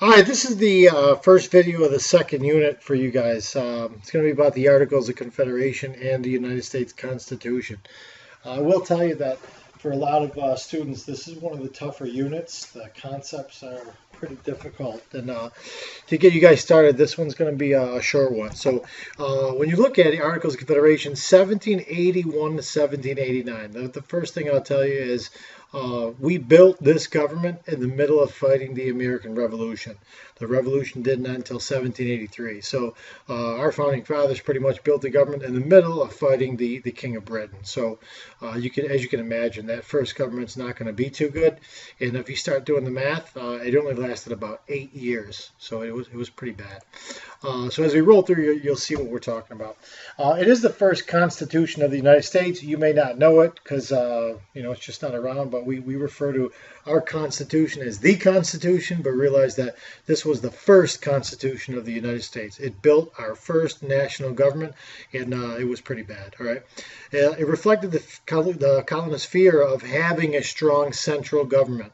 All right, this is the first video of the second unit for you guys. It's going to be about the Articles of Confederation and the United States Constitution. I will tell you that for a lot of students, this is one of the tougher units. The concepts are pretty difficult. And to get you guys started, this one's going to be a short one. So when you look at the Articles of Confederation, 1781 to 1789, the first thing I'll tell you is we built this government in the middle of fighting the American Revolution. The Revolution didn't end until 1783. So our founding fathers pretty much built the government in the middle of fighting the King of Britain. So as you can imagine, that first government's not going to be too good. And if you start doing the math, it only lasted about 8 years. So it was pretty bad. So as we roll through, you'll see what we're talking about. It is the first Constitution of the United States. You may not know it because it's just not around, but we refer to our Constitution as the Constitution, but realize that this was the first Constitution of the United States. It built our first national government, and it was pretty bad. All right, it reflected the colonists' fear of having a strong central government.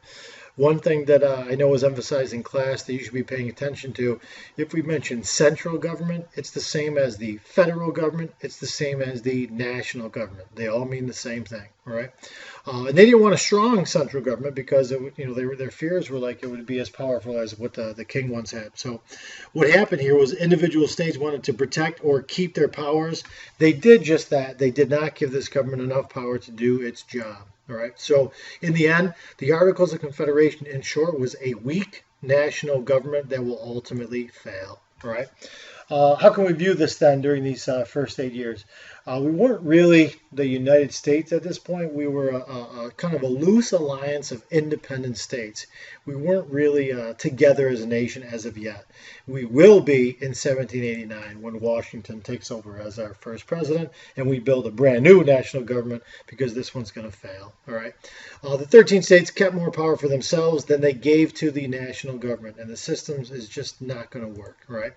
One thing that I know is emphasized in class that you should be paying attention to, if we mention central government, it's the same as the federal government. It's the same as the national government. They all mean the same thing, all right? And they didn't want a strong central government because their fears were like it would be as powerful as what the king once had. So what happened here was individual states wanted to protect or keep their powers. They did just that. They did not give this government enough power to do its job. All right. So in the end, the Articles of Confederation, in short, was a weak national government that will ultimately fail. All right. How can we view this then during these first 8 years? We weren't really the United States at this point. We were a kind of a loose alliance of independent states. We weren't really together as a nation as of yet. We will be in 1789 when Washington takes over as our first president and we build a brand new national government because this one's going to fail. All right. The 13 states kept more power for themselves than they gave to the national government, and the system is just not going to work. All right.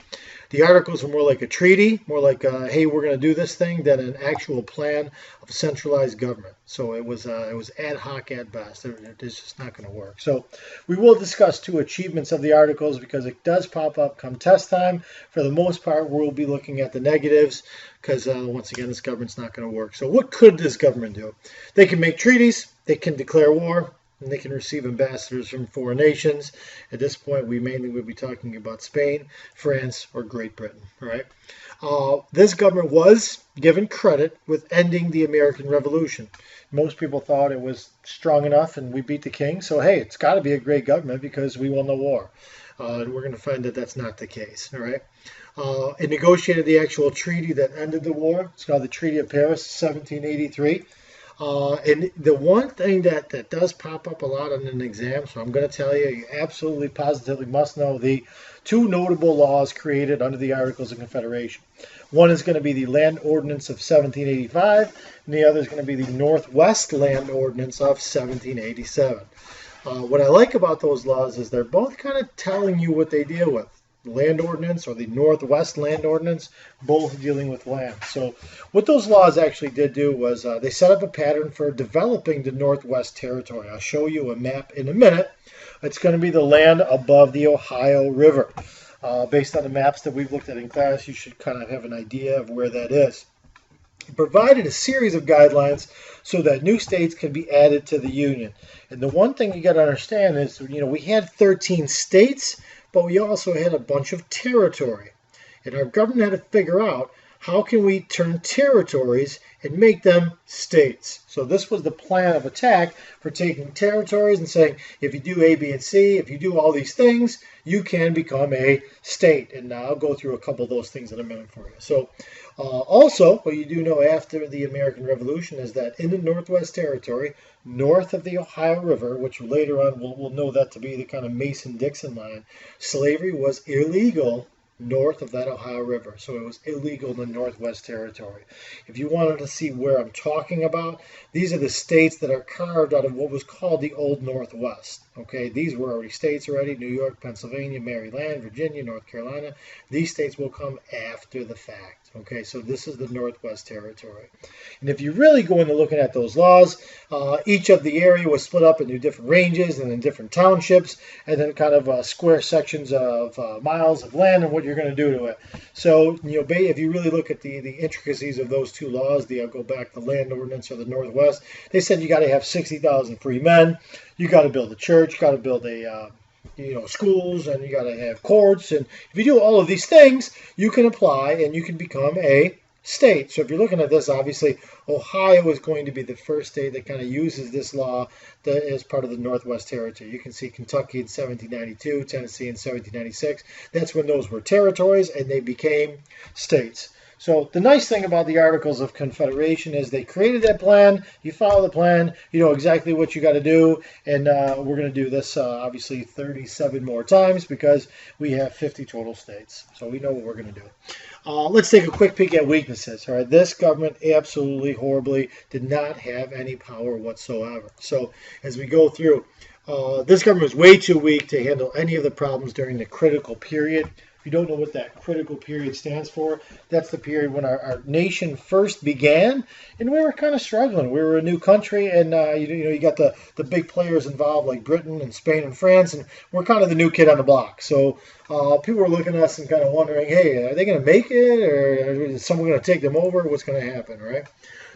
The Articles were more like a treaty, more like, hey, we're going to do this thing, than an actual plan of centralized government. So it was ad hoc at best. It's just not going to work. So we will discuss two achievements of the Articles because it does pop up come test time. For the most part, we'll be looking at the negatives because, once again, this government's not going to work. So what could this government do? They can make treaties. They can declare war. And they can receive ambassadors from foreign nations. At this point, we mainly would be talking about Spain, France, or Great Britain. All right. This government was given credit with ending the American Revolution. Most people thought it was strong enough and we beat the king. So, hey, it's got to be a great government because we won the war. And we're going to find that that's not the case. All right. It negotiated the actual treaty that ended the war. It's called the Treaty of Paris, 1783. And the one thing that does pop up a lot on an exam, so I'm going to tell you, you absolutely positively must know the two notable laws created under the Articles of Confederation. One is going to be the Land Ordinance of 1785, and the other is going to be the Northwest Land Ordinance of 1787. What I like about those laws is they're both kind of telling you what they deal with. The Land Ordinance or the Northwest Land Ordinance, both dealing with land. So what those laws actually did do was they set up a pattern for developing the Northwest Territory. I'll show you a map in a minute. It's going to be the land above the Ohio River. Based on the maps that we've looked at in class, you should kind of have an idea of where that is. It provided a series of guidelines so that new states can be added to the Union. And the one thing you got to understand is, we had 13 states, but we also had a bunch of territory. And our government had to figure out how can we turn territories and make them states. So this was the plan of attack for taking territories and saying, if you do A, B, and C, if you do all these things, you can become a state. And I'll go through a couple of those things in a minute for you. So also, what you do know after the American Revolution is that in the Northwest Territory, north of the Ohio River, which later on we'll know that to be the kind of Mason-Dixon line, slavery was illegal north of that Ohio River. So it was illegal in the Northwest Territory. If you wanted to see where I'm talking about, these are the states that are carved out of what was called the Old Northwest. Okay, these were already states already: New York, Pennsylvania, Maryland, Virginia, North Carolina. These states will come after the fact. Okay, so this is the Northwest Territory. And if you really go into looking at those laws, each of the area was split up into different ranges and in different townships, and then kind of square sections of miles of land and what you're going to do to it. So, if you really look at the intricacies of those two laws, I'll go back to the land ordinance or the Northwest, they said you got to have 60,000 free men, you got to build a church, you got to build a schools, and you got to have courts. And if you do all of these things, you can apply and you can become a state. So if you're looking at this, obviously Ohio is going to be the first state that kind of uses this law as part of the Northwest Territory. You can see Kentucky in 1792, Tennessee in 1796. That's when those were territories and they became states. So the nice thing about the Articles of Confederation is they created that plan. You follow the plan, you know exactly what you got to do, and we're going to do this obviously 37 more times because we have 50 total states. So we know what we're going to do. Let's take a quick peek at weaknesses. All right, this government absolutely horribly did not have any power whatsoever. So as we go through, this government was way too weak to handle any of the problems during the critical period. If you don't know what that critical period stands for, that's the period when our nation first began, and we were kind of struggling. We were a new country, and you got the big players involved like Britain and Spain and France, and we're kind of the new kid on the block. So people were looking at us and kind of wondering, hey, are they going to make it, or is someone going to take them over? What's going to happen, right?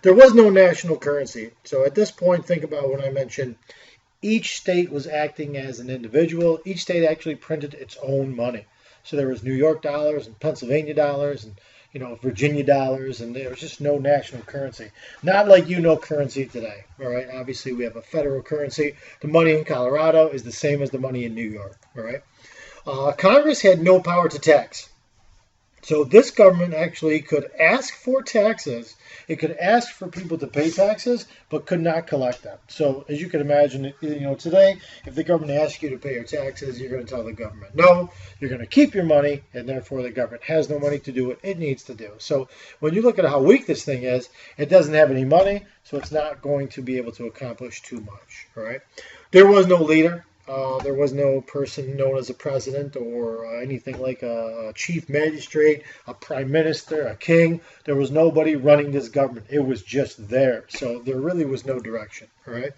There was no national currency. So at this point, think about when I mentioned each state was acting as an individual. Each state actually printed its own money. So there was New York dollars and Pennsylvania dollars and Virginia dollars, and there was just no national currency. Not like currency today. All right. Obviously, we have a federal currency. The money in Colorado is the same as the money in New York. All right. Congress had no power to tax. So this government actually could ask for taxes. It could ask for people to pay taxes, but could not collect them. So as you can imagine, today, if the government asks you to pay your taxes, you're going to tell the government no. You're going to keep your money, and therefore the government has no money to do what it needs to do. So when you look at how weak this thing is, it doesn't have any money, so it's not going to be able to accomplish too much. All right. There was no leader. There was no person known as a president or anything like a chief magistrate, a prime minister, a king. There was nobody running this government. It was just there. So there really was no direction. All right.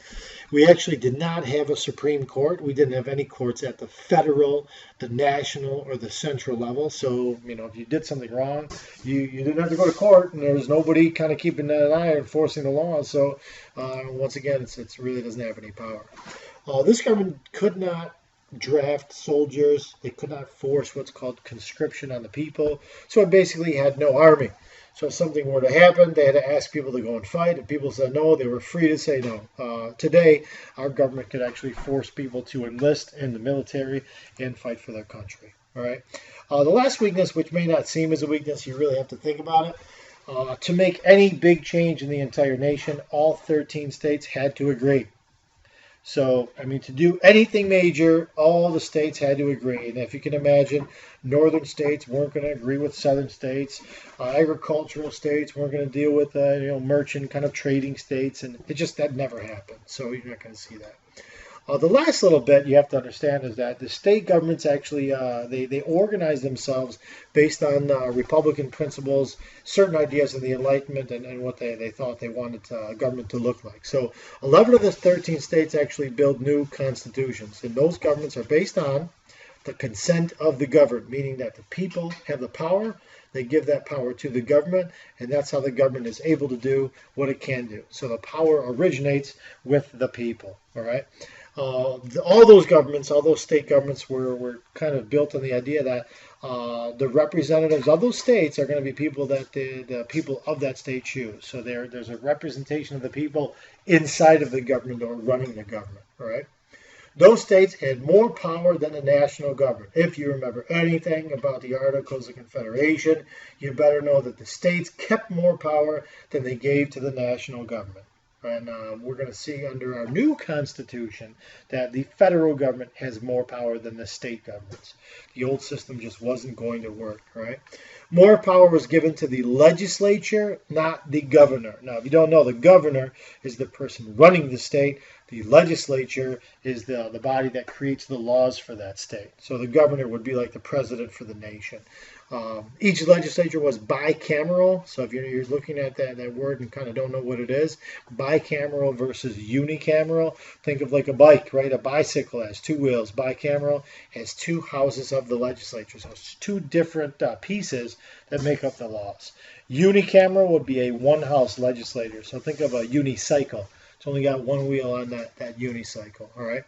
We actually did not have a Supreme Court. We didn't have any courts at the federal, the national, or the central level. So, if you did something wrong, you didn't have to go to court, and there was nobody kind of keeping an eye on enforcing the law. So, once again, it really doesn't have any power. This government could not draft soldiers. They could not force what's called conscription on the people. So it basically had no army. So if something were to happen, they had to ask people to go and fight. If people said no, they were free to say no. Today, our government could actually force people to enlist in the military and fight for their country. All right. The last weakness, which may not seem as a weakness, you really have to think about it. To make any big change in the entire nation, all 13 states had to agree. So, to do anything major, all the states had to agree. And if you can imagine, northern states weren't going to agree with southern states. Agricultural states weren't going to deal with, merchant kind of trading states. And that never happened. So you're not going to see that. The last little bit you have to understand is that the state governments actually, they organize themselves based on Republican principles, certain ideas of the Enlightenment, and what they thought they wanted government to look like. So 11 of the 13 states actually build new constitutions, and those governments are based on the consent of the governed, meaning that the people have the power. They give that power to the government, and that's how the government is able to do what it can do. So the power originates with the people, all right? All those governments, all those state governments were kind of built on the idea that the representatives of those states are going to be people that the people of that state choose. So there's a representation of the people inside of the government or running the government, all right? Those states had more power than the national government. If you remember anything about the Articles of Confederation, you better know that the states kept more power than they gave to the national government. And we're going to see under our new Constitution that the federal government has more power than the state governments. The old system just wasn't going to work, right? More power was given to the legislature, not the governor. Now, if you don't know, the governor is the person running the state. The legislature is the body that creates the laws for that state. So the governor would be like the president for the nation. Each legislature was bicameral. So if you're looking at that word and kind of don't know what it is, bicameral versus unicameral. Think of like a bike, right? A bicycle has two wheels. Bicameral has two houses of the legislature. So it's two different pieces that make up the laws. Unicameral would be a one-house legislature. So think of a unicycle. It's only got one wheel on that unicycle. All right.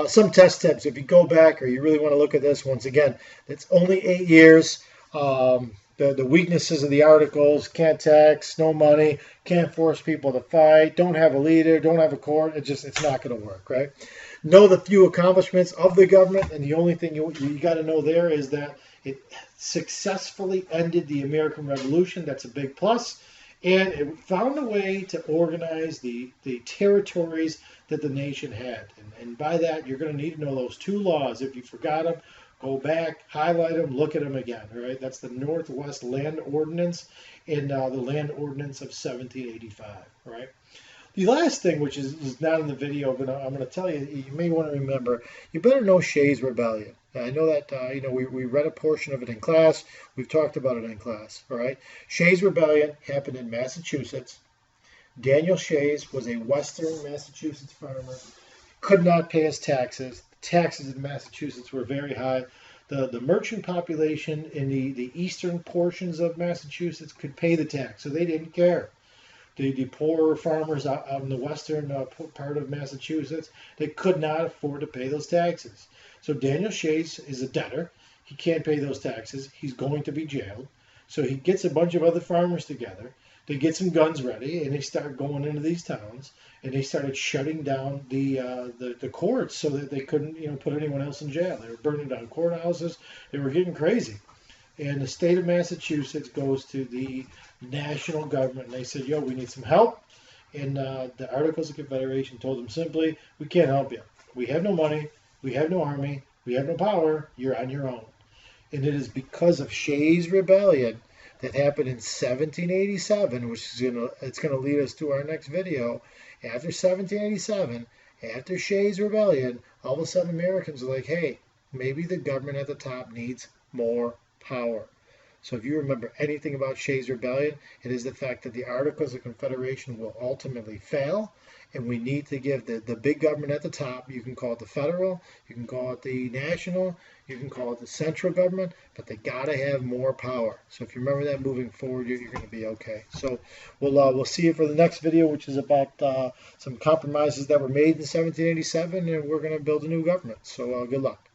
Some test tips. If you go back or you really want to look at this, once again, it's only 8 years. The weaknesses of the articles: can't tax, no money, can't force people to fight, don't have a leader, don't have a court. It's not going to work, right? Know the few accomplishments of the government, and the only thing you got to know there is that it successfully ended the American Revolution. That's a big plus. And it found a way to organize the territories that the nation had. And by that, you're going to need to know those two laws. If you forgot them, go back, highlight them, look at them again. All right, that's the Northwest Land Ordinance and the Land Ordinance of 1785. All right. The last thing, which is not in the video, but I'm going to tell you, you may want to remember, you better know Shays' Rebellion. I know that, we read a portion of it in class. We've talked about it in class, all right? Shays' Rebellion happened in Massachusetts. Daniel Shays was a Western Massachusetts farmer, could not pay his taxes. Taxes in Massachusetts were very high. The merchant population in the eastern portions of Massachusetts could pay the tax, so they didn't care. The poorer farmers out in the western part of Massachusetts, they could not afford to pay those taxes. So Daniel Shays is a debtor. He can't pay those taxes. He's going to be jailed. So he gets a bunch of other farmers together. They get some guns ready, and they start going into these towns, and they started shutting down the courts so that they couldn't put anyone else in jail. They were burning down courthouses. They were getting crazy. And the state of Massachusetts goes to the national government, and they said, yo, we need some help. And the Articles of Confederation told them simply, we can't help you. We have no money. We have no army. We have no power. You're on your own. And it is because of Shays' Rebellion that happened in 1787, which is going to lead us to our next video. After 1787, after Shays' Rebellion, all of a sudden Americans are like, hey, maybe the government at the top needs more power. So if you remember anything about Shays' Rebellion, it is the fact that the Articles of Confederation will ultimately fail, and we need to give the big government at the top, you can call it the federal, you can call it the national, you can call it the central government, but they got to have more power. So if you remember that moving forward, you're going to be okay. So we'll see you for the next video, which is about some compromises that were made in 1787, and we're going to build a new government. So good luck.